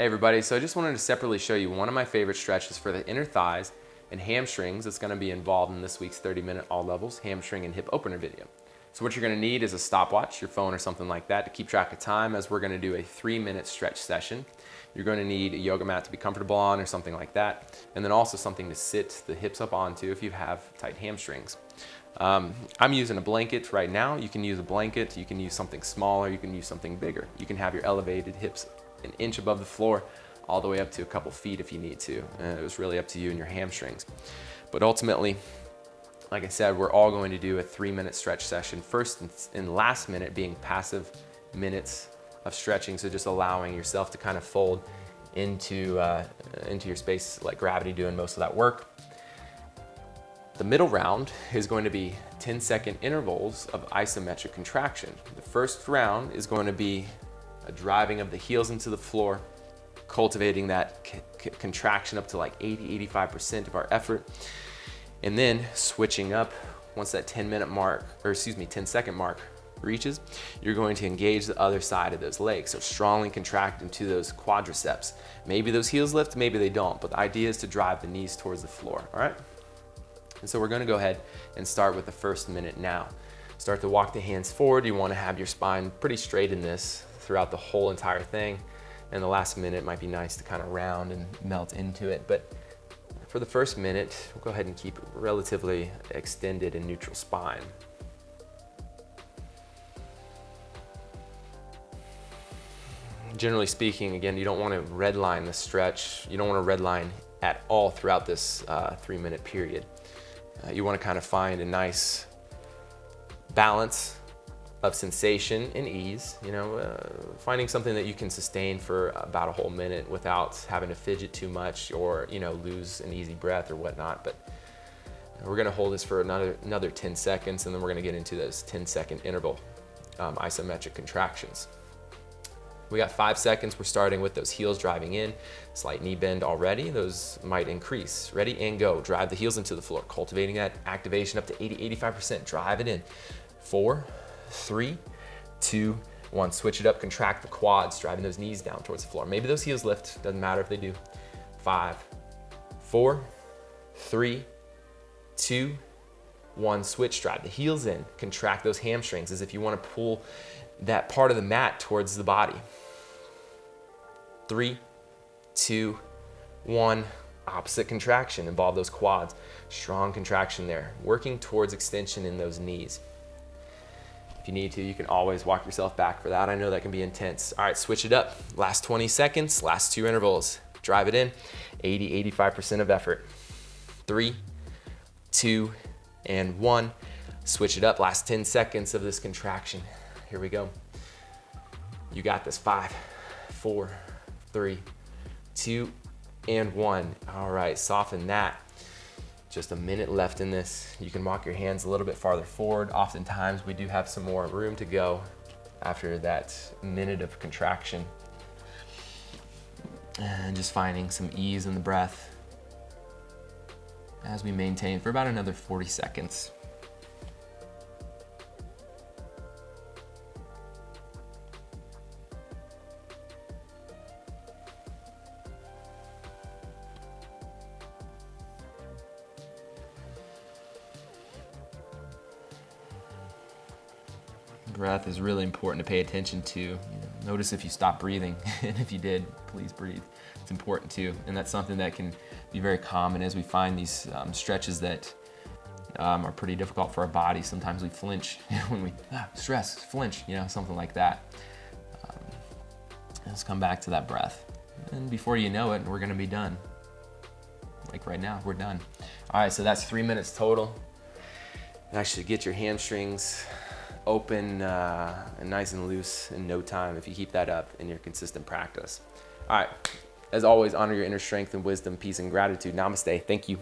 Hey everybody, so I just wanted to separately show you one of my favorite stretches for the inner thighs and hamstrings that's going to be involved in this week's 30-minute all levels hamstring and hip opener video. So what you're going to need is a stopwatch, your phone or something like that, to keep track of time, as we're going to do a 3-minute stretch session. You're going to need a yoga mat to be comfortable on or something like that, and then also something to sit the hips up onto if you have tight hamstrings. I'm using a blanket right now. You can use a blanket, you can use something smaller, you can use something bigger. You can have your elevated hips an inch above the floor, all the way up to a couple feet if you need to. It was really up to you and your hamstrings. But ultimately, like I said, we're all going to do a 3-minute stretch session. First and last minute being passive minutes of stretching, so just allowing yourself to kind of fold into your space, like gravity doing most of that work. The middle round is going to be 10-second intervals of isometric contraction. The first round is going to be a driving of the heels into the floor, cultivating that contraction up to like 80-85% of our effort, and then switching up once that 10-second mark reaches. You're going to engage the other side of those legs, so strongly contract into those quadriceps. Maybe those heels lift, maybe they don't, but the idea is to drive the knees towards the floor. All right, and so we're going to go ahead and start with the first minute now. Start to walk the hands forward. You want to have your spine pretty straight in this throughout the whole entire thing, and the last minute might be nice to kind of round and melt into it. But for the first minute, we'll go ahead and keep it relatively extended and neutral spine. Generally speaking, again, you don't want to redline the stretch. You don't want to redline at all throughout this 3-minute period. You want to kind of find a nice balance of sensation and ease, finding something that you can sustain for about a whole minute without having to fidget too much or, lose an easy breath or whatnot. But we're gonna hold this for another 10 seconds, and then we're gonna get into those 10-second interval isometric contractions. We got 5 seconds. We're starting with those heels driving in, slight knee bend already. Those might increase. Ready and go. Drive the heels into the floor, cultivating that activation up to 80-85%. Drive it in. 4, 3, 2, 1. Switch it up, contract the quads, driving those knees down towards the floor. Maybe those heels lift, doesn't matter if they do. 5, 4, 3, 2, 1. Switch, drive the heels in, contract those hamstrings as if you want to pull that part of the mat towards the body. 3, 2, 1. Opposite contraction, involve those quads. Strong contraction there, working towards extension in those knees. If you need to, you can always walk yourself back for that. I know that can be intense. All right, switch it up. Last 20 seconds, last 2 intervals. Drive it in, 80-85% of effort. 3, 2, and 1. Switch it up, last 10 seconds of this contraction. Here we go. You got this. 5, 4, 3, 2, and 1. All right, soften that. Just a minute left in this. You can walk your hands a little bit farther forward. Oftentimes we do have some more room to go after that minute of contraction. And just finding some ease in the breath as we maintain for about another 40 seconds. Breath is really important to pay attention to. Notice if you stop breathing, and if you did, please breathe. It's important too, and that's something that can be very common as we find these stretches that are pretty difficult for our body. Sometimes we flinch when we stress, flinch, something like that. Let's come back to that breath, and before you know it, we're going to be done. Like right now, we're done. All right, so that's 3 minutes total. That should get your hamstrings open and nice and loose in no time if you keep that up in your consistent practice. All right, as always, honor your inner strength and wisdom, peace and gratitude. Namaste. Thank you.